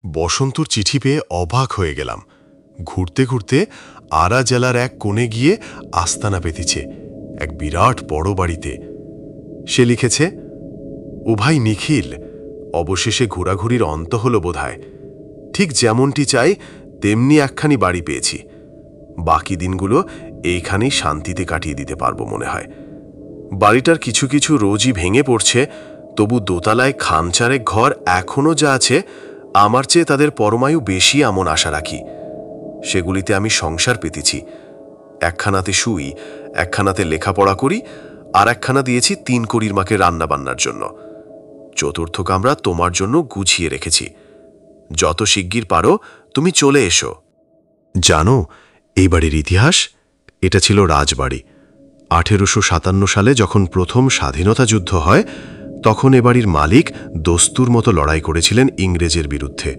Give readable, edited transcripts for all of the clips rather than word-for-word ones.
বসন্তর চিঠি পেয়ে অবাক হয়ে গেলাম। ঘুরতে ঘুরতে আরা জেলার এক কোণে গিয়ে আস্তানা পেতেছে এক বিরাট বড় বাড়িতে। সে লিখেছে, ও ভাই নিখিল, অবশেষে ঘোরাঘুরির অন্ত হল বোধহয়। ঠিক যেমনটি চাই তেমনি একখানি বাড়ি পেয়েছি। বাকি দিনগুলো এইখানেই শান্তিতে কাটিয়ে দিতে পারবো মনে হয়। বাড়িটার কিছু কিছু রোজই ভেঙে পড়ছে, তবু দোতলায় খানচারেক ঘর এখনও যা আছে, আমার চেয়ে তাদের পরমায়ু বেশি এমন আশা রাখি। সেগুলিতে আমি সংসার পেতেছি। একখানাতে শুই, একখানাতে লেখাপড়া করি, আর একখানা দিয়েছি 3 কড়ির মাকে রান্নাবান্নার জন্য। চতুর্থ কামরা তোমার জন্য গুছিয়ে রেখেছি। যত শিগগির পারো তুমি চলে এসো। জানো এই বাড়ির ইতিহাস? এটা ছিল রাজবাড়ি। 1857 সালে যখন প্রথম স্বাধীনতা যুদ্ধ হয়, তখন এ বাড়ির মালিক দস্তুর মতো লড়াই করেছিলেন ইংরেজের বিরুদ্ধে।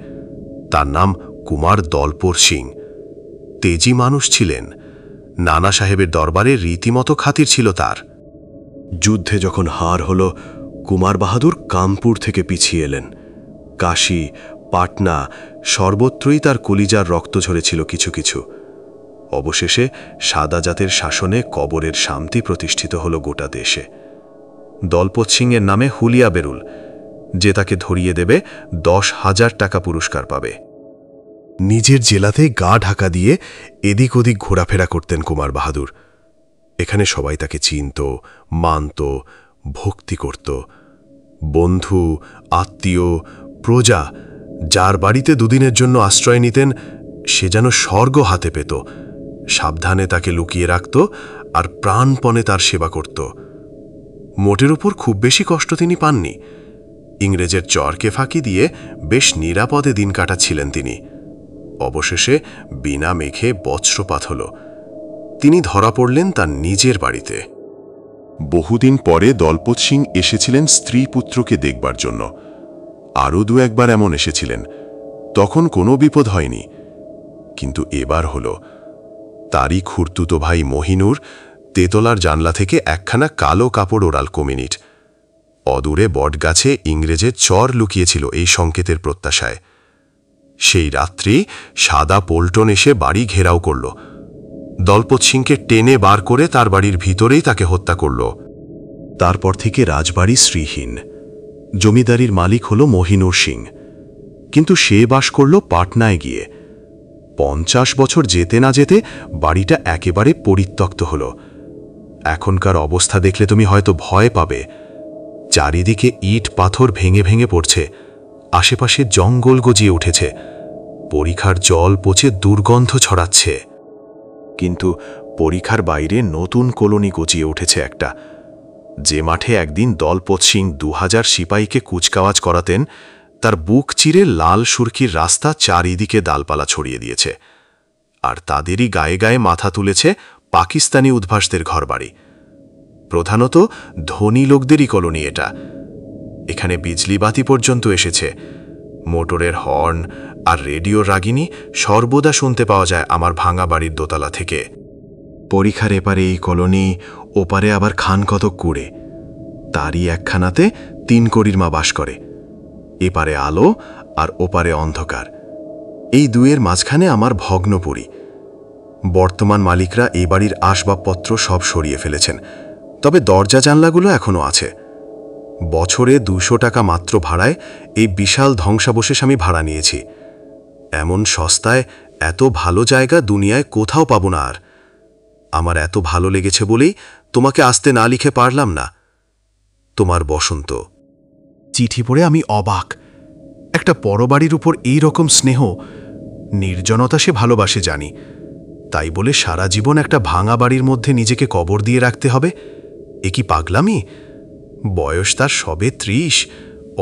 তার নাম কুমার দলপত সিং। তেজি মানুষ ছিলেন। নানা সাহেবের দরবারে রীতিমতো খাতির ছিল তার। যুদ্ধে যখন হার হল, কুমার বাহাদুর কানপুর থেকে পিছিয়ে এলেন। কাশী, পাটনা সর্বত্রই তার কলিজার রক্ত ঝরেছিল কিছু কিছু। অবশেষে সাদা জাতের শাসনে কবরের শান্তি প্রতিষ্ঠিত হল গোটা দেশে। দলপত সিংয়ের নামে হুলিয়া বেরুল, যে তাকে ধরিয়ে দেবে 10,000 টাকা পুরস্কার পাবে। নিজের জেলাতে গা ঢাকা দিয়ে এদিক ওদিক ঘোরাফেরা করতেন কুমার বাহাদুর। এখানে সবাই তাকে চিনত, মানত, ভক্তি করত। বন্ধু, আত্মীয়, প্রজা যার বাড়িতে দুদিনের জন্য আশ্রয় নিতেন, সে যেন স্বর্গ হাতে পেত। সাবধানে তাকে লুকিয়ে রাখত আর প্রাণপণে তার সেবা করত। মোটের উপর খুব বেশি কষ্ট তিনি পাননি। ইংরেজের চরকে ফাঁকি দিয়ে বেশ নিরাপদে দিন কাটাচ্ছিলেন তিনি। অবশেষে বিনা মেঘে বজ্রপাত হল। তিনি ধরা পড়লেন তার নিজের বাড়িতে। বহুদিন পরে দলপত সিং এসেছিলেন স্ত্রী পুত্রকে দেখবার জন্য। আরও 2-1 এমন এসেছিলেন। তখন কোনো বিপদ হয়নি, কিন্তু এবার হল। তারই খুড়তুতো ভাই মহিনুর তেতলার জানলা থেকে একখানা কালো কাপড় ওড়াল কমিনিট। অদূরে বটগাছে ইংরেজের চর লুকিয়েছিল এই সংকেতের প্রত্যাশায়। সেই রাত্রি সাদা পল্টন এসে বাড়ি ঘেরাও করল। দলপত সিংকে টেনে বার করে তার বাড়ির ভিতরেই তাকে হত্যা করল। তারপর থেকে রাজবাড়ি শ্রীহীন। জমিদারির মালিক হল মহিনুর সিং, কিন্তু সে বাস করল পাটনায় গিয়ে। 50 বছর যেতে না যেতে বাড়িটা একেবারে পরিত্যক্ত হল। এখনকার অবস্থা দেখলে তুমি হয়তো ভয় পাবে। চারিদিকে ইট পাথর ভেঙে ভেঙে পড়ছে। আশেপাশে জঙ্গল গজিয়ে উঠেছে। পরিখার জল পচে দুর্গন্ধ ছড়াচ্ছে। কিন্তু পরিখার বাইরে নতুন কলোনি গজিয়ে উঠেছে একটা। যে মাঠে একদিন দলপত সিং 2000 সিপাহীকে কুচকাওয়াজ করাতেন, তার বুক চিরে লাল সুরকির রাস্তা চারিদিকে ডালপালা ছড়িয়ে দিয়েছে। আর তাদেরই গায়ে গায়ে মাথা তুলেছে পাকিস্তানি উদ্ভাসদের ঘরবাড়ি। প্রধানত ধনী লোকদেরই কলোনি এটা। এখানে বিজলি বাতি পর্যন্ত এসেছে। মোটরের হর্ন আর রেডিওর রাগিনী সর্বদা শুনতে পাওয়া যায় আমার ভাঙা বাড়ির দোতলা থেকে। পরিখার এপারে এই কলোনি, ওপারে আবার খান কতক কুড়ে। তারই একখানাতে 3 কড়ির মা বাস করে। এপারে আলো আর ওপারে অন্ধকার। এই দুয়ের মাঝখানে আমার ভগ্নপুরী। বর্তমান মালিকরা এই বাড়ির আসবাবপত্র সব সরিয়ে ফেলেছেন, তবে দরজা জানলাগুলো এখনো আছে। বছরে 200 টাকা মাত্র ভাড়ায় এই বিশাল ধ্বংসাবশেষ আমি ভাড়া নিয়েছি। এমন সস্তায় এত ভালো জায়গা দুনিয়ায় কোথাও পাবো না আর। আমার এত ভালো লেগেছে বলেই তোমাকে আসতে না লিখে পারলাম না। তোমার বসন্ত। চিঠি পড়ে আমি অবাক। একটা পরবাড়ির উপর এই রকম স্নেহ, নির্জনতা সে ভালোবাসে জানি। তাই বলে সারা জীবন একটা ভাঙা বাড়ির মধ্যে নিজেকে কবর দিয়ে রাখতে হবে? এ কি পাগলামি? বয়স তার সবে 30,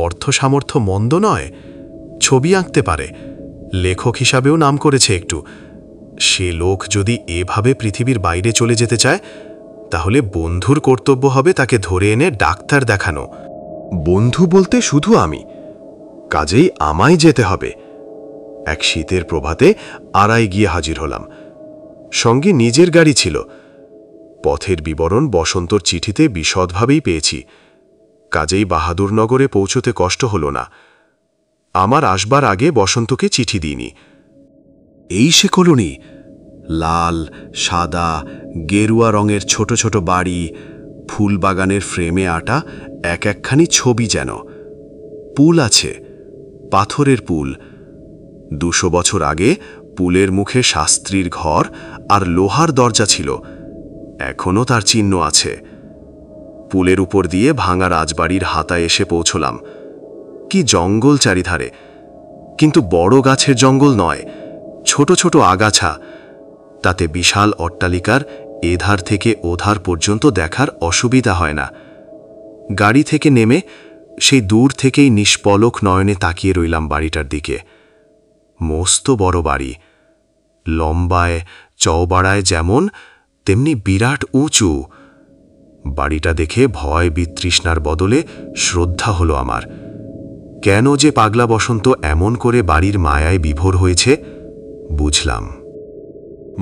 অর্থ সামর্থ্য মন্দ নয়, ছবি আঁকতে পারে, লেখক হিসাবেও নাম করেছে একটু। সে লোক যদি এভাবে পৃথিবীর বাইরে চলে যেতে চায়, তাহলে বন্ধুর কর্তব্য হবে তাকে ধরে এনে ডাক্তার দেখানো। বন্ধু বলতে শুধু আমি, কাজেই আমায় যেতে হবে। এক শীতের প্রভাতে আড়াই গিয়ে হাজির হলাম। সঙ্গে নিজের গাড়ি ছিল। পথের বিবরণ বসন্তর চিঠিতে বিশদভাবেই পেয়েছি। কাজেই বাহাদুরনগরে পৌঁছতে কষ্ট হল না। আমার আসবার আগে বসন্তকে চিঠি দিইনি। এই সে কলোনি, লাল, সাদা, গেরুয়া রঙের ছোট ছোট বাড়ি, ফুল বাগানের ফ্রেমে আটা এক একখানি ছবি যেন। পুল আছে, পাথরের পুল। 200 বছর আগে পুলের মুখে শাস্ত্রীর ঘর আর লোহার দরজা ছিল, এখনও তার চিহ্ন আছে। পুলের উপর দিয়ে ভাঙা রাজবাড়ির হাতায় এসে পৌঁছলাম। কি জঙ্গল চারিধারে, কিন্তু বড় গাছের জঙ্গল নয়, ছোট ছোট আগাছা। তাতে বিশাল অট্টালিকার এধার থেকে ওধার পর্যন্ত দেখার অসুবিধা হয় না। গাড়ি থেকে নেমে সেই দূর থেকেই নিষ্পলক নয়নে তাকিয়ে রইলাম বাড়িটার দিকে। মস্ত বড় বাড়ি, লম্বায় চওড়ায় যেমন তেমনি বিরাট উঁচু। বাড়িটা দেখে ভয় বিতৃষ্ণার বদলে শ্রদ্ধা হলো আমার। কেন যে পাগলা বসন্ত এমন করে বাড়ির মায়ায় বিভোর হয়েছে বুঝলাম।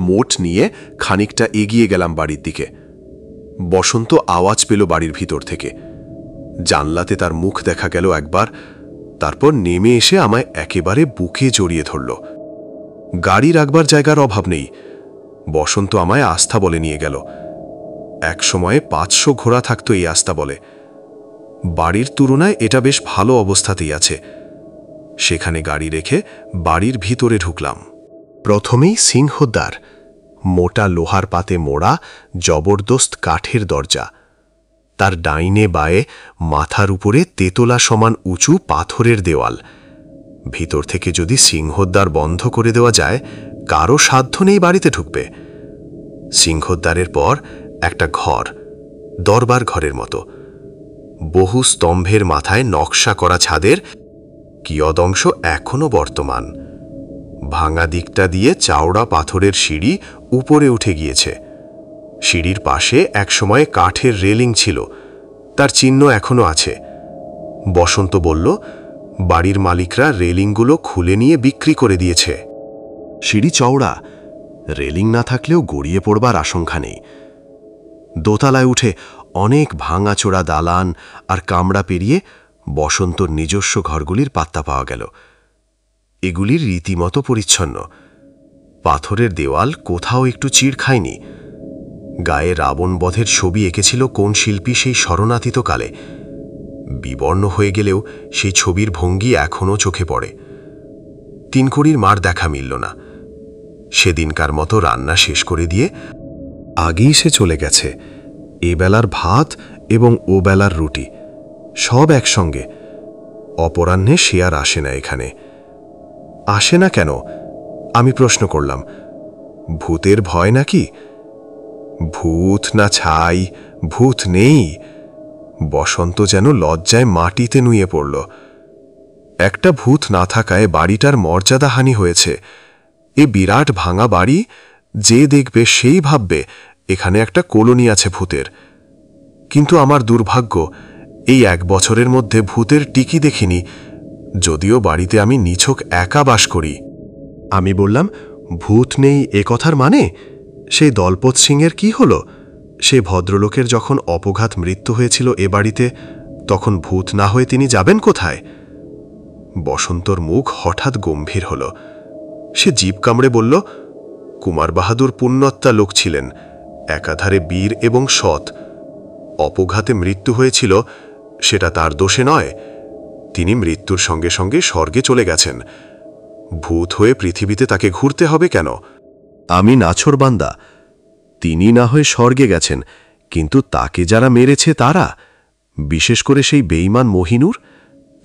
মোট নিয়ে খানিকটা এগিয়ে গেলাম বাড়ির দিকে। বসন্ত আওয়াজ পেল বাড়ির ভিতর থেকে। জানলাতে তার মুখ দেখা গেল একবার, তারপর নেমে এসে আমায় একেবারে বুকে জড়িয়ে ধরল। গাড়ি রাখবার জায়গার অভাব নেই। বসন্ত আমায় আস্থা বলে নিয়ে গেল। এক সময়ে 500 ঘোড়া থাকত এই আস্থা বলে। বাড়ির তুলনায় এটা বেশ ভালো অবস্থাতেই আছে। সেখানে গাড়ি রেখে বাড়ির ভিতরে ঢুকলাম। প্রথমেই সিংহদ্বার, মোটা লোহার পাতে মোড়া জবরদস্ত কাঠের দরজা। তার ডাইনে বায়ে মাথার উপরে তেতলা সমান উঁচু পাথরের দেওয়াল। ভিতর থেকে যদি সিংহদ্বার বন্ধ করে দেওয়া যায়, কারো সাধ্য নেই বাড়িতে ঢুকবে। সিংহদ্বারের পর একটা ঘর, দরবার ঘরের মতো। বহু স্তম্ভের মাথায় নকশা করা ছাদের কিয়দংশ এখনো বর্তমান। ভাঙা দিকটা দিয়ে চাওড়া পাথরের সিঁড়ি উপরে উঠে গিয়েছে। সিঁড়ির পাশে একসময় কাঠের রেলিং ছিল, তার চিহ্ন এখনো আছে। বসন্ত বলল বাড়ির মালিকরা রেলিংগুলো খুলে নিয়ে বিক্রি করে দিয়েছে। সিঁড়ি চওড়া, রেলিং না থাকলেও গড়িয়ে পড়বার আশঙ্কা নেই। দোতলায় উঠে অনেক ভাঙাচোরা দালান আর কামড়া পেরিয়ে বসন্তর নিজস্ব ঘরগুলির পাত্তা পাওয়া গেল। এগুলির রীতিমতো পরিচ্ছন্ন। পাথরের দেওয়াল কোথাও একটু চিড় খায়নি। গায়ে রাবণ বধের ছবি এঁকেছিল কোন শিল্পী সেই শরণাতীত কালে। বিবর্ণ হয়ে গেলেও সেই ছবির ভঙ্গি এখনও চোখে পড়ে। 3 কড়ির মার দেখা মিলল না। সেদিনকার মতো রান্না শেষ করে দিয়ে আগেই সে চলে গেছে। এবেলার ভাত এবং ও বেলার রুটি সব একসঙ্গে। অপরাহ্নে সে আর আসে না এখানে। আসে না কেন আমি প্রশ্ন করলাম। ভূতের ভয় নাকি? ভূত না ছাই, ভূত নেই। বসন্ত যেন লজ্জায় মাটিতে নুয়ে পড়ল। একটা ভূত না থাকায় বাড়িটার মর্যাদাহানি হয়েছে। এ বিরাট ভাঙা বাড়ি যে দেখবে সেই ভাববে এখানে একটা কলোনি আছে ভূতের। কিন্তু আমার দুর্ভাগ্য, এই 1 বছরের মধ্যে ভূতের টিকি দেখিনি, যদিও বাড়িতে আমি নিছক একা বাস করি। আমি বললাম, ভূত নেই এ কথার মানে? সেই দলপত সিংয়ের কি হলো? সে ভদ্রলোকের যখন অপঘাত মৃত্যু হয়েছিল এ বাড়িতে, তখন ভূত না হয়ে তিনি যাবেন কোথায়? বসন্তর মুখ হঠাৎ গম্ভীর হল। সে জিভ কামড়ে বলল, কুমার বাহাদুর পুণ্যাত্মা লোক ছিলেন, একাধারে বীর এবং সৎ। অপঘাতে মৃত্যু হয়েছিল, সেটা তার দোষে নয়। তিনি মৃত্যুর সঙ্গে সঙ্গে স্বর্গে চলে গেছেন। ভূত হয়ে পৃথিবীতে তাকে ঘুরতে হবে কেন? আমি নাছোড়বান্দা। তিনি না হয়ে স্বর্গে গেছেন, কিন্তু তাকে যারা মেরেছে তারা, বিশেষ করে সেই বেঈমান মহিনুর,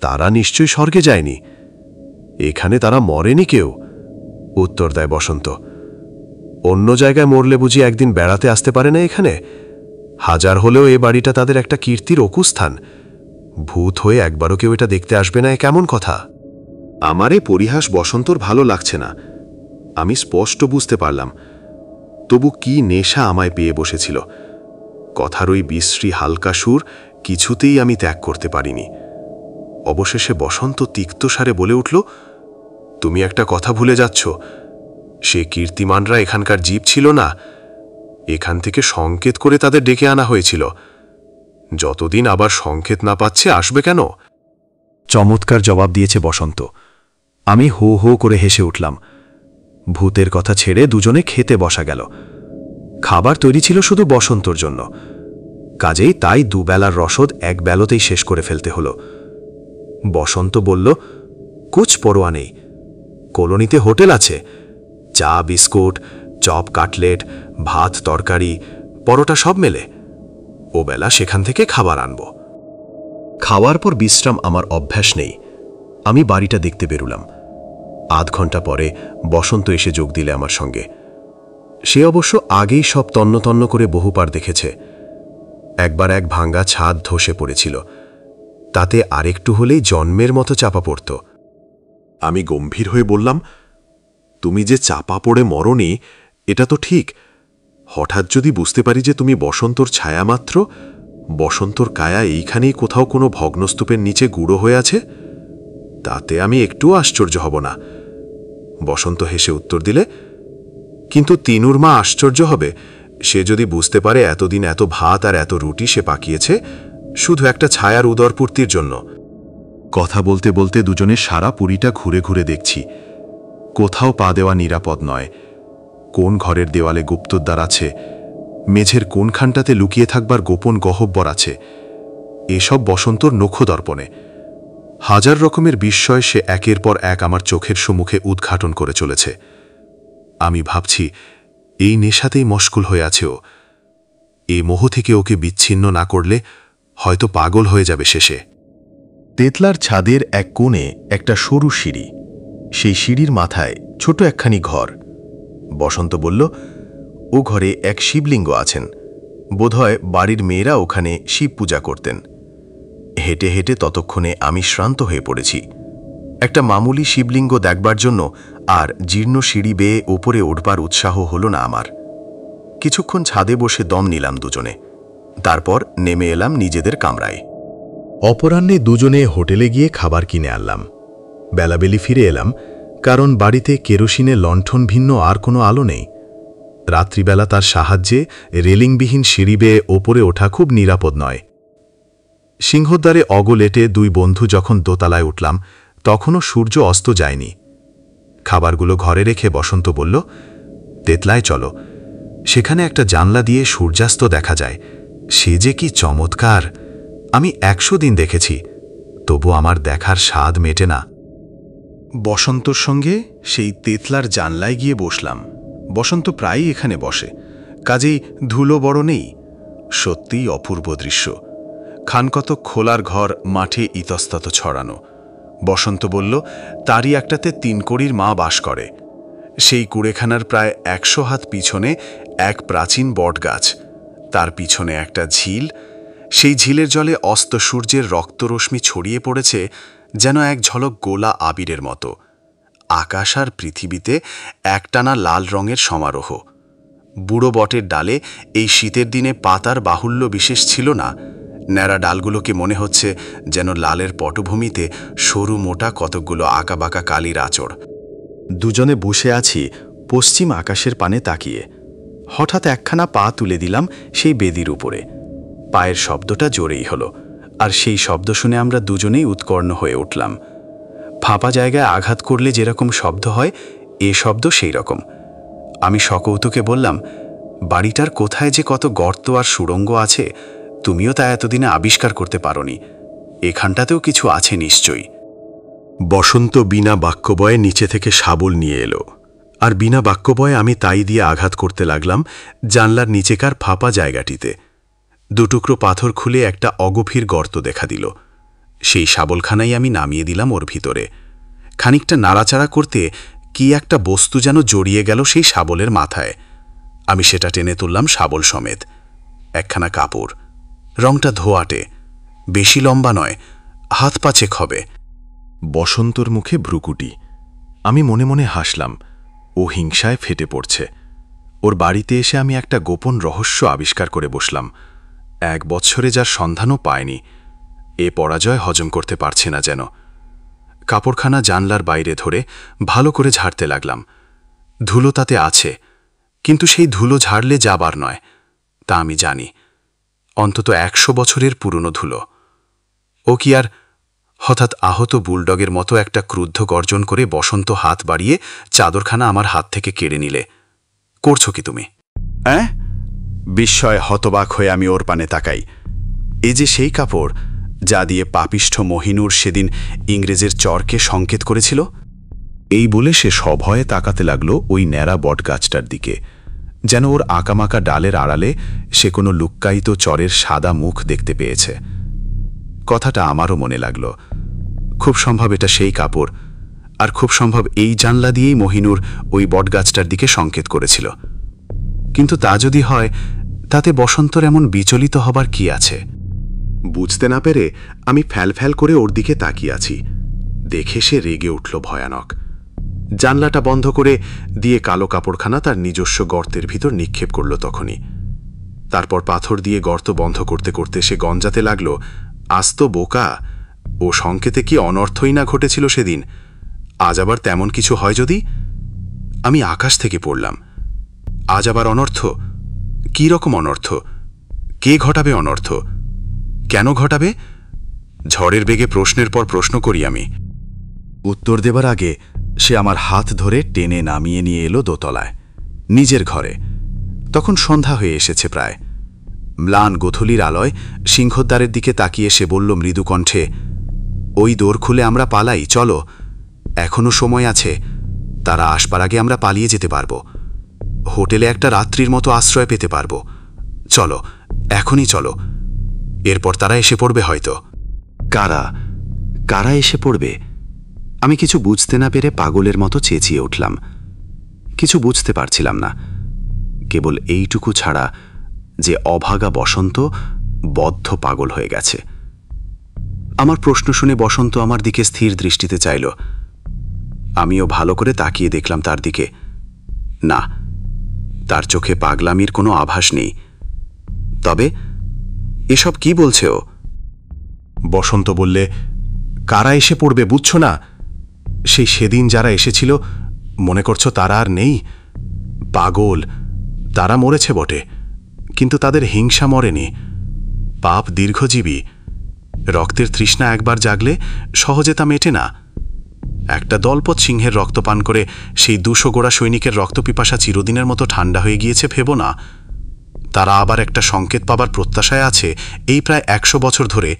তারা নিশ্চয়ই স্বর্গে যায়নি। এখানে তারা মরেনি কেউ। উত্তর দেয় বসন্ত। অন্য জায়গায় মরলে বুঝি একদিন বেড়াতে আসতে পারে না এখানে? হাজার হলেও এ বাড়িটা তাদের একটা কীর্তির অকুস্থান। ভূত হয়ে একবারও কেউ এটা দেখতে আসবে না, এ কেমন কথা? আমার এ পরিহাস বসন্তর ভালো লাগছে না। আমি স্পষ্ট বুঝতে পারলাম, তবু কি নেশা আমায় পেয়ে বসেছিল। কথার ওই বিশ্রী হালকা সুর কিছুতেই আমি ত্যাগ করতে পারিনি। অবশেষে বসন্ত তিক্তসারে বলে উঠল, তুমি একটা কথা ভুলে যাচ্ছ। সে কীর্তিমানরা এখানকার জীব ছিল না। এখান থেকে সংকেত করে তাদের ডেকে আনা হয়েছিল। যতদিন আবার সংকেত না পাচ্ছে আসবে কেন? চমৎকার জবাব দিয়েছে বসন্ত। আমি হো হো করে হেসে উঠলাম। ভূতের কথা ছেড়ে দুজনে খেতে বসা গেল। খাবার তৈরি ছিল শুধু বসন্তর জন্য, কাজেই তাই দুবেলার রসদ এক বেলাতেই শেষ করে ফেলতে হলো। বসন্ত বলল, কুছ পরোয়া নেই, কলোনিতে হোটেল আছে, চা বিস্কুট, চপ কাটলেট, ভাত তরকারি, পরোটা সব মেলে। ও বেলা সেখান থেকে খাবার আনব। খাওয়ার পর বিশ্রাম আমার অভ্যাস নেই। আমি বাড়িটা দেখতে বেরুলাম। আধ ঘন্টা পরে বসন্ত এসে যোগ দিলে আমার সঙ্গে। সে অবশ্য আগেই সব তন্ন তন্ন করে বহুবার দেখেছে। একবার এক ভাঙ্গা ছাদ ধসে পড়েছিল, তাতে আরেকটু হলেই জন্মের মতো চাপা পড়ত। আমি গম্ভীর হয়ে বললাম, তুমি যে চাপা পড়ে মরনি এটা তো ঠিক, হঠাৎ যদি বুঝতে পারি যে তুমি বসন্তর ছায়া মাত্র, বসন্তর কায়া এইখানেই কোথাও কোনো ভগ্নস্তূপের নিচে গুঁড়ো হয়ে আছে, তাতে আমি একটুও আশ্চর্য হব না। বসন্ত হেসে উত্তর দিলে, কিন্তু তিনুর মা আশ্চর্য হবে, সে যদি বুঝতে পারে এতদিন এত ভাত আর এত রুটি সে পাকিয়েছে শুধু একটা ছায়ার উদরপূর্তির জন্য। কথা বলতে বলতে দুজনে সারা পুরীটা ঘুরে ঘুরে দেখছি। কোথাও পা দেওয়া নিরাপদ নয়। কোন ঘরের দেওয়ালে গুপ্তদ্বার আছে, মেঝের কোনখানটাতে লুকিয়ে থাকবার গোপন গহব্বর আছে, এসব বসন্তর নখদর্পণে। হাজার রকমের বিস্ময় সে একের পর এক আমার চোখের সম্মুখে উদ্ঘাটন করে চলেছে। আমি ভাবছি, এই নেশাতেই মশগুল হয়ে আছে ও। এই মোহ থেকে ওকে বিচ্ছিন্ন না করলে হয়তো পাগল হয়ে যাবে শেষে। তেতলার ছাদের এক কোণে একটা সরু সিঁড়ি, সেই সিঁড়ির মাথায় ছোট একখানি ঘর। বসন্ত বলল, ও ঘরে এক শিবলিঙ্গ আছেন, বোধহয় বাড়ির মেয়েরা ওখানে শিব পূজা করতেন। হেঁটে হেঁটে ততক্ষণে আমি শ্রান্ত হয়ে পড়েছি। একটা মামুলি শিবলিঙ্গ দেখবার জন্য আর জীর্ণ সিঁড়ি বেয়ে ওপরে উঠবার উৎসাহ হল না আমার। কিছুক্ষণ ছাদে বসে দম নিলাম দুজনে, তারপর নেমে এলাম নিজেদের কামরায়। অপরাহ্নে দুজনে হোটেলে গিয়ে খাবার কিনে আনলাম। বেলাবেলি ফিরে এলাম, কারণ বাড়িতে কেরোসিনে লণ্ঠন ভিন্ন আর কোনো আলো নেই। রাত্রিবেলা তার সাহায্যে রেলিংবিহীন সিঁড়ি বেয়ে ওপরে ওঠা খুব নিরাপদ নয়। সিংহদ্বারে অগলেটে দুই বন্ধু যখন দোতলায় উঠলাম, তখনও সূর্য অস্ত যায়নি। খাবারগুলো ঘরে রেখে বসন্ত বলল, তেতলায় চলো, সেখানে একটা জানলা দিয়ে সূর্যাস্ত দেখা যায়, সে যে কি চমৎকার! আমি 100 দিন দেখেছি, তবু আমার দেখার স্বাদ মেটে না। বসন্তর সঙ্গে সেই তেতলার জানলায় গিয়ে বসলাম। বসন্ত প্রায়ই এখানে বসে, কাজেই ধুলো বড় নেই। সত্যিই অপূর্ব দৃশ্য। খানকতক খোলার ঘর মাঠে ইতস্তত ছড়ানো। বসন্ত বলল, তারই একটাতে 3 কড়ির মা বাস করে। সেই কুড়েখানার প্রায় 100 হাত পিছনে এক প্রাচীন বটগাছ, তার পিছনে একটা ঝিল। সেই ঝিলের জলে অস্ত সূর্যের রক্তরশ্মি ছড়িয়ে পড়েছে যেন এক ঝলক গোলা আবিরের মতো। আকাশ আর পৃথিবীতে একটানা লাল রঙের সমারোহ। বুড়ো বটের ডালে এই শীতের দিনে পাতার বাহুল্য বিশেষ ছিল না। ন্যাড়া ডালগুলোকে মনে হচ্ছে যেন লালের পটভূমিতে সরু মোটা কতকগুলো আঁকাবাঁকা কালির আঁচড়। দুজনে বসে আছি পশ্চিম আকাশের পানে তাকিয়ে। হঠাৎ একখানা পা তুলে দিলাম সেই বেদির উপরে। পায়ের শব্দটা জোরেই হলো, আর সেই শব্দ শুনে আমরা দুজনেই উৎকর্ণ হয়ে উঠলাম। ফাঁপা জায়গায় আঘাত করলে যেরকম শব্দ হয়, এ শব্দ সেই রকম। আমি সকৌতুকে বললাম, বাড়িটার কোথায় যে কত গর্ত আর সুড়ঙ্গ আছে, তুমিও তা এতদিনে আবিষ্কার করতে পারোনি। এখানটাতেও কিছু আছে নিশ্চয়ই। বসন্ত বিনা বাক্যবয়ে নিচে থেকে শাবল নিয়ে এলো, আর বিনা বাক্যবয়ে আমি তাই দিয়ে আঘাত করতে লাগলাম জানলার নিচেকার ফাঁপা জায়গাটিতে। দুটুকরো পাথর খুলে একটা অগভীর গর্ত দেখা দিল। সেই শাবলখানাই আমি নামিয়ে দিলাম ওর ভিতরে। খানিকটা নাড়াচাড়া করতে কি একটা বস্তু যেন জড়িয়ে গেল সেই শাবলের মাথায়। আমি সেটা টেনে তুললাম শাবল সমেত। একখানা কাপড়, রংটা ধোয়াটে, বেশি লম্বা নয়, হাত পাচেক হবে। বসন্তর মুখে ভ্রুকুটি। আমি মনে মনে হাসলাম। ও হিংসায় ফেটে পড়ছে। ওর বাড়িতে এসে আমি একটা গোপন রহস্য আবিষ্কার করে বসলাম। 1 বছরে যার সন্ধানও পায়নি। এ পরাজয় হজম করতে পারছে না যেন। কাপড়খানা জানলার বাইরে ধরে ভালো করে ঝাড়তে লাগলাম। ধুলো তাতে আছে, কিন্তু সেই ধুলো ঝাড়লে যাবার নয়, তা আমি জানি। অন্তত 100 বছরের পুরনো ধুলো। ও কি আর হঠাৎ আহত বুলডগের মতো একটা ক্রুদ্ধ গর্জন করে বসন্ত হাত বাড়িয়ে চাদরখানা আমার হাত থেকে কেড়ে নিলে। করছো কি তুমি? হ্যাঁ? বিস্ময়ে হতবাক হয়ে আমি ওর পানে তাকাই। এ যে সেই কাপড় যা দিয়ে পাপিষ্ঠ মহিনুর সেদিন ইংরেজের চরকে সংকেত করেছিল। এই বলে সে সভয়ে তাকাতে লাগল ওই ন্যাড়া বটগাছটার দিকে, যেন ওর আঁকামাকা ডালের আড়ালে সে কোনো লুক্কায়িত চরের সাদা মুখ দেখতে পেয়েছে। কথাটা আমারও মনে লাগল। খুব সম্ভব এটা সেই কাপড়, আর খুব সম্ভব এই জানলা দিয়েই মহিনুর ওই বটগাছটার দিকে সংকেত করেছিল। কিন্তু তা যদি হয়, তাতে বসন্তর এমন বিচলিত হবার কি আছে? বুঝতে না পেরে আমি ফ্যাল করে ওর দিকে তাকিয়ে আছি। দেখে সে রেগে উঠল ভয়ানক। জানলাটা বন্ধ করে দিয়ে কালো কাপড়খানা তার নিজস্ব গর্তের ভিতর নিক্ষেপ করল তখনই। তারপর পাথর দিয়ে গর্ত বন্ধ করতে করতে সে গঞ্জাতে লাগল, আস্ত বোকা, ও সংকেতে কি অনর্থই না ঘটেছিল সেদিন, আজ আবার তেমন কিছু হয় যদি? আমি আকাশ থেকে পড়লাম। আজ আবার অনর্থ? কি রকম অনর্থ? কে ঘটাবে অনর্থ? কেন ঘটাবে? ঝড়ের বেগে প্রশ্নের পর প্রশ্ন করি আমি। উত্তর দেবার আগে সে আমার হাত ধরে টেনে নামিয়ে নিয়ে এলো দোতলায়, নিজের ঘরে। তখন সন্ধ্যা হয়ে এসেছে প্রায়। ম্লান গোধূলির আলোয় সিংহদ্বারের দিকে তাকিয়ে সে বলল মৃদু কণ্ঠে, ওই দোর খুলে আমরা পালাই, চলো, এখনো সময় আছে। তারা আসবার আগে আমরা পালিয়ে যেতে পারব। হোটেলে একটা রাত্রির মতো আশ্রয় পেতে পারব। চলো, এখনই চলো। এরপর তারা এসে পড়বে হয়তো। কারা? কারা এসে পড়বে? আমি কিছু বুঝতে না পেরে পাগলের মতো চেঁচিয়ে উঠলাম। কিছু বুঝতে পারছিলাম না, কেবল এইটুকু ছাড়া যে অভাগা বসন্ত বদ্ধ পাগল হয়ে গেছে। আমার প্রশ্ন শুনে বসন্ত আমার দিকে স্থির দৃষ্টিতে চাইল। আমিও ভালো করে তাকিয়ে দেখলাম তার দিকে। না, তার চোখে পাগলামির কোনো আভাস নেই। তবে এসব কি বলছে ও? বসন্ত বললে, কারা এসে পড়বে বুঝছ না? সেই সেদিন যারা এসেছিল, মনে করছো তারা আর নেই? পাগল, তারা মরেছে বটে, কিন্তু তাদের হিংসা মরেনি। পাপ দীর্ঘজীবী। রক্তের তৃষ্ণা একবার জাগলে সহজে তা মেটে না। একটা দলপত সিংহের রক্তপান করে সেই 200 গোড়া সৈনিকের রক্তপিপাসা চিরদিনের মতো ঠান্ডা হয়ে গিয়েছে ভেবো না। তারা আবার একটা সংকেত পাবার প্রত্যাশায় আছে এই প্রায় 100 বছর ধরে।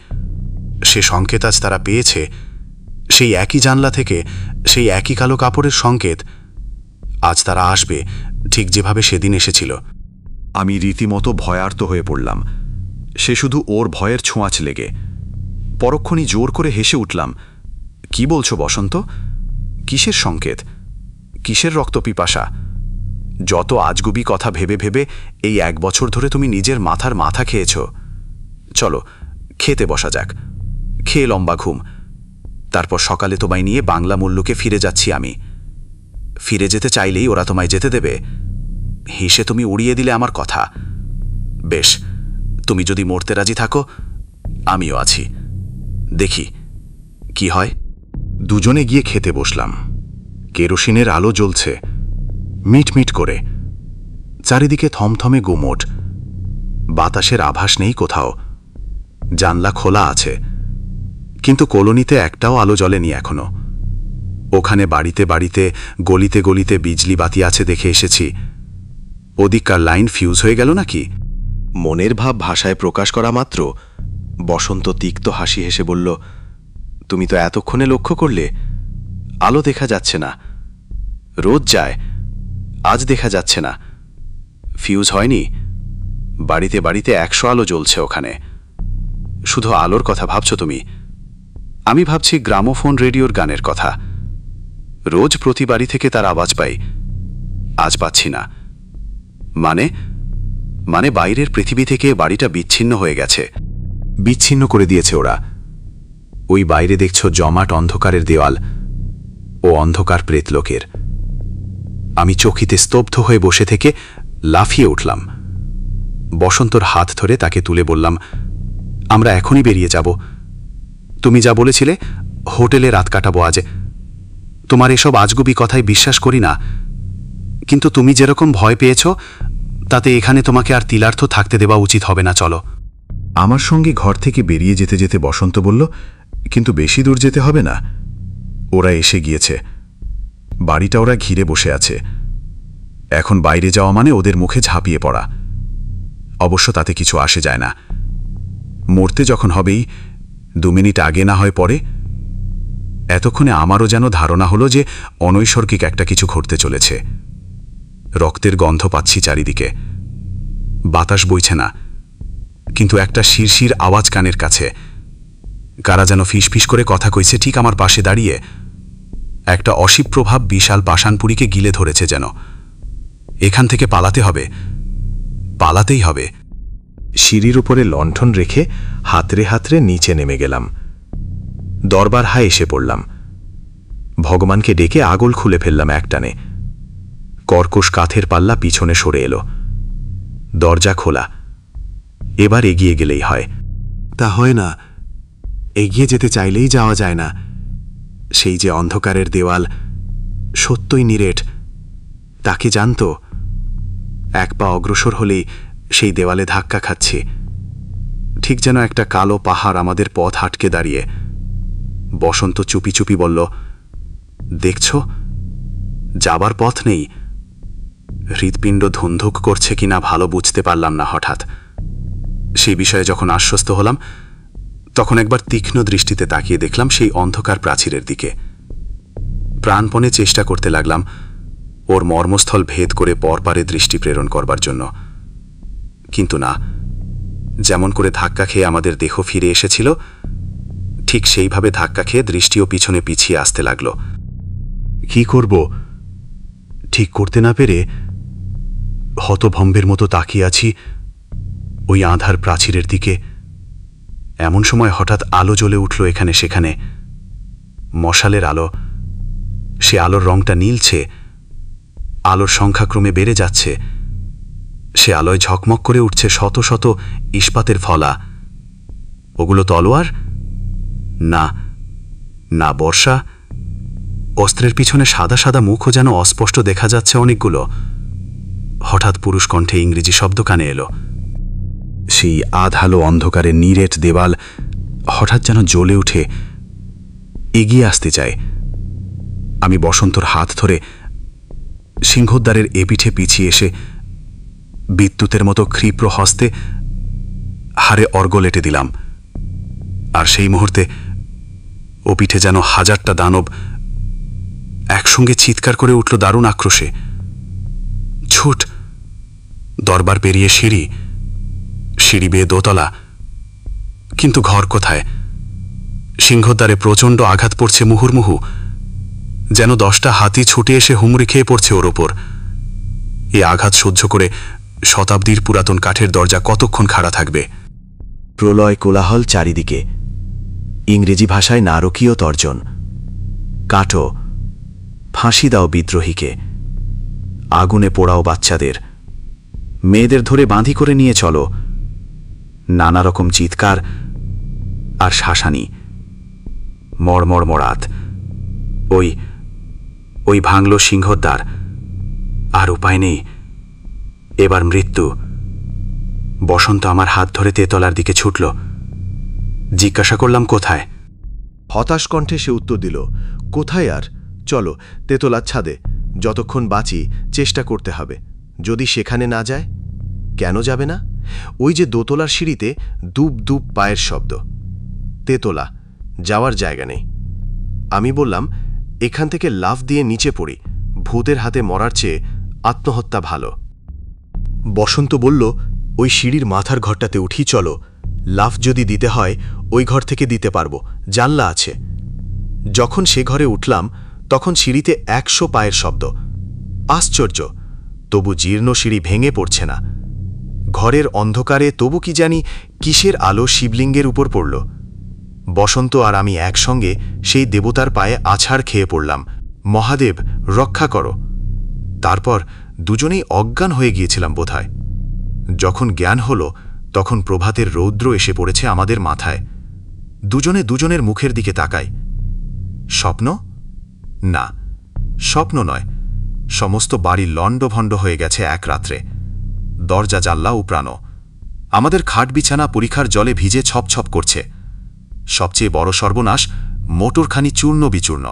সে সংকেত আজ তারা পেয়েছে, সেই একই জানলা থেকে, সেই একই কালো কাপড়ের সংকেত। আজ তারা আসবে ঠিক যেভাবে সেদিন এসেছিল। আমি রীতিমতো ভয়ার্ত হয়ে পড়লাম। সে শুধু ওর ভয়ের ছোঁয়াচ লেগে। পরক্ষণই জোর করে হেসে উঠলাম। কি বলছো বসন্ত? কিসের সংকেত? কিসের রক্তপিপাসা? যত আজগুবি কথা ভেবে ভেবে এই 1 বছর ধরে তুমি নিজের মাথার মাথা খেয়েছ। চলো, খেতে বসা যাক। খেয়ে লম্বা ঘুম। তারপর সকালে তোমায় নিয়ে বাংলা মুল্লুকে ফিরে যাচ্ছি আমি। ফিরে যেতে চাইলেই ওরা তোমায় যেতে দেবে? হেসে তুমি উড়িয়ে দিলে আমার কথা। বেশ, তুমি যদি মরতে রাজি থাকো, আমিও আছি। দেখি কি হয়। দুজনে গিয়ে খেতে বসলাম। কেরোসিনের আলো জ্বলছে মিটমিট করে। চারিদিকে থমথমে গুমোট। বাতাসের আভাস নেই কোথাও। জানলা খোলা আছে, কিন্তু কলোনিতে একটাও আলো জ্বলেনি এখনো। ওখানে বাড়িতে বাড়িতে, গলিতে গলিতে বিজলি বাতি আছে দেখে এসেছি। ওদিককার লাইন ফিউজ হয়ে গেল নাকি? মনের ভাব ভাষায় প্রকাশ করা মাত্র বসন্ত তিক্ত হাসি হেসে বলল, তুমি তো এতক্ষণে লক্ষ্য করলে? আলো দেখা যাচ্ছে না। রোজ যায়, আজ দেখা যাচ্ছে না। ফিউজ হয়নি। বাড়িতে বাড়িতে 100 আলো জ্বলছে ওখানে। শুধু আলোর কথা ভাবছো তুমি? আমি ভাবছি গ্রামোফোন রেডিওর গানের কথা। রোজ প্রতি বাড়ি থেকে তার আওয়াজ পাই, আজ পাচ্ছি না। মানে বাইরের পৃথিবী থেকে বাড়িটা বিচ্ছিন্ন হয়ে গেছে। বিচ্ছিন্ন করে দিয়েছে ওরা। ওই বাইরে দেখছ জমাট অন্ধকারের দেওয়াল, ও অন্ধকার প্রেতলোকের। আমি চকিতে স্তব্ধ হয়ে বসে থেকে লাফিয়ে উঠলাম। বসন্তর হাত ধরে তাকে তুলে বললাম, আমরা এখনই বেরিয়ে যাব। তুমি যা বলেছিলে, হোটেলে রাত কাটাবো আজ। তোমার এসব আজগুবি কথায় বিশ্বাস করি না, কিন্তু তুমি যেরকম ভয় পেয়েছ, তাতে এখানে তোমাকে আর তিলার্থ থাকতে দেওয়া উচিত হবে না। চলো। আমার সঙ্গে ঘর থেকে বেরিয়ে যেতে যেতে বসন্ত বলল, কিন্তু বেশি দূর যেতে হবে না। ওরা এসে গিয়েছে, বাড়িটা ওরা ঘিরে বসে আছে। এখন বাইরে যাওয়া মানে ওদের মুখে ঝাঁপিয়ে পড়া। অবশ্য তাতে কিছু আসে যায় না। মরতে যখন হবেই, 2 মিনিট আগে না হয় পরে। এতক্ষণে আমারও যেন ধারণা হলো যে অনৈসর্গিক একটা কিছু ঘটতে চলেছে। রক্তের গন্ধ পাচ্ছি চারিদিকে, বাতাস বইছে না, কিন্তু একটা শিরশির আওয়াজ কানের কাছে। কারা যেন ফিসফিস করে কথা কইছে ঠিক আমার পাশে দাঁড়িয়ে। একটা অসীম প্রভাব বিশাল পাষাণপুরীকে গিলে ধরেছে যেন। এখান থেকে পালাতে হবে, পালাতেই হবে। সিঁড়ির উপরে লণ্ঠন রেখে হাতড়ে হাতড়ে নিচে নেমে গেলাম। দরবার হায় এসে পড়লাম। ভগবানকে ডেকে আগল খুলে ফেললাম একটানে। কর্কশ কাঠের পাল্লা পিছনে সরে এলো, দরজা খোলা। এবার এগিয়ে গেলেই হয়। তা হয় না, এগিয়ে যেতে চাইলেই যাওয়া যায় না। সেই যে অন্ধকারের দেওয়াল, সত্যই নিরেট। তাকে জানত। এক পা অগ্রসর হলেই সেই দেওয়ালে ধাক্কা খাচ্ছি, ঠিক যেন একটা কালো পাহাড় আমাদের পথ আটকে দাঁড়িয়ে। বসন্ত চুপি চুপি বলল, দেখছ, যাবার পথ নেই। হৃৎপিণ্ড ধুন্ধুক করছে কিনা ভালো বুঝতে পারলাম না। হঠাৎ সেই বিষয়ে যখন আশ্বস্ত হলাম, তখন একবার তীক্ষ্ণ দৃষ্টিতে তাকিয়ে দেখলাম সেই অন্ধকার প্রাচীরের দিকে। প্রাণপণে চেষ্টা করতে লাগলাম ওর মর্মস্থল ভেদ করে পরপারে দৃষ্টি প্রেরণ করবার জন্য। কিন্তু না, যেমন করে ধাক্কা খেয়ে আমাদের দেহ ফিরে এসেছিল, ঠিক সেইভাবে ধাক্কা খেয়ে দৃষ্টিও পিছনে পিছিয়ে আসতে লাগল। কি করব ঠিক করতে না পেরে হতভম্বের মতো তাকিয়ে আছি ওই আঁধার প্রাচীরের দিকে। এমন সময় হঠাৎ আলো জ্বলে উঠল এখানে সেখানে। মশালের আলো। সে আলোর রংটা নীলছে, আলোর সংখ্যা ক্রমে বেড়ে যাচ্ছে। সে আলোয় ঝকমক করে উঠছে শত শত ইস্পাতের ফলা। ওগুলো তলোয়ার? না, না বর্ষা। অস্ত্রের পিছনে সাদা সাদা মুখও যেন অস্পষ্ট দেখা যাচ্ছে অনেকগুলো। হঠাৎ পুরুষ কণ্ঠে ইংরেজি শব্দ কানে এলো। সেই আধালো অন্ধকারে নিরেট দেওয়াল হঠাৎ যেন জ্বলে উঠে এগিয়ে আসতে চায়। আমি বসন্তর হাত ধরে সিংহদ্বারের এপিঠে পিছিয়ে এসে বিদ্যুতের মতো ক্ষিপ্র হস্তে হাড়ে অর্গল এঁটে দিলাম। আর সেই মুহূর্তে ও পিঠে যেন হাজারটা দানব একসঙ্গে চিৎকার করে উঠল দারুণ আক্রোশে। ছুট! দরবার পেরিয়ে সিঁড়ি, সিঁড়ি বেয়ে দোতলা। কিন্তু ঘর কোথায়? সিংহদ্বারে প্রচণ্ড আঘাত পড়ছে মুহুর্মুহু, যেন 10টা হাতি ছুটে এসে হুমড়ি খেয়ে পড়ছে ওর ওপর। এই আঘাত সহ্য করে শতাব্দীর পুরাতন কাঠের দরজা কতক্ষণ খাড়া থাকবে? প্রলয় কোলাহল চারিদিকে। ইংরেজি ভাষায় নারকীয় তর্জন। কাটো, ফাঁসি দাও বিদ্রোহীকে, আগুনে পোড়াও বাচ্চাদের, মেয়েদের ধরে বাঁধি করে নিয়ে চলো। নানা রকম চিৎকার আর শাসানি। মড়মড় মরাত। ওই ভাঙল সিংহদ্বার। আর উপায় নেই, এবার মৃত্যু। বসন্ত আমার হাত ধরে তেতলার দিকে ছুটল। জিজ্ঞাসা করলাম, কোথায়? হতাশ কণ্ঠে সে উত্তর দিল, কোথায় আর? চলো তেতলার ছাদে, যতক্ষণ বাঁচি চেষ্টা করতে হবে। যদি সেখানে না যায়? কেন যাবে না? ওই যে দোতলার সিঁড়িতে দুব দুব পায়ের শব্দ। তেতলা, যাওয়ার জায়গা নেই। আমি বললাম, এখান থেকে লাফ দিয়ে নিচে পড়ি, ভূতের হাতে মরার চেয়ে আত্মহত্যা ভালো। বসন্ত বলল, ওই সিঁড়ির মাথার ঘরটাতে উঠি, চলো। লাফ যদি দিতে হয় ওই ঘর থেকে দিতে পারবো, জানলা আছে। যখন সে ঘরে উঠলাম তখন সিঁড়িতে 100 পায়ের শব্দ। আশ্চর্য, তবু জীর্ণ সিঁড়ি ভেঙে পড়ছে না। ঘরের অন্ধকারে তবু কি জানি কিসের আলো শিবলিঙ্গের উপর পড়ল। বসন্ত আর আমি একসঙ্গে সেই দেবতার পায়ে আছাড় খেয়ে পড়লাম, মহাদেব রক্ষা করো। তারপর দুজনেই অজ্ঞান হয়ে গিয়েছিলাম বোধহয়। যখন জ্ঞান হল তখন প্রভাতের রৌদ্র এসে পড়েছে আমাদের মাথায়। দুজনে দুজনের মুখের দিকে তাকাই। স্বপ্ন? না, স্বপ্ন নয়। সমস্ত বাড়ি লণ্ডভণ্ড হয়ে গেছে এক রাত্রে। দরজা জানলা উপড়ানো। আমাদের খাট বিছানা পরীক্ষার জলে ভিজে ছপছপ করছে। সবচেয়ে বড় সর্বনাশ, মোটরখানি চূর্ণ বিচূর্ণ।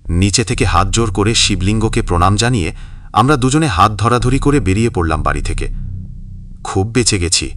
নিচে থেকে হাত জোর করে শিবলিঙ্গকে প্রণাম জানিয়ে আমরা দুজনে হাত ধরাধরি করে বেরিয়ে পড়লাম বাড়ি থেকে। খুব বেঁচে গেছি।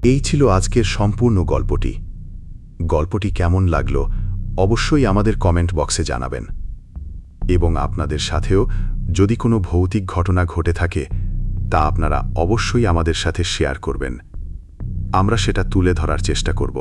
এই ছিল আজকের সম্পূর্ণ গল্পটি। গল্পটি কেমন লাগলো অবশ্যই আমাদের কমেন্ট বক্সে জানাবেন, এবং আপনাদের সাথেও যদি কোনো ভৌতিক ঘটনা ঘটে থাকে তা আপনারা অবশ্যই আমাদের সাথে শেয়ার করবেন। আমরা সেটা তুলে ধরার চেষ্টা করব।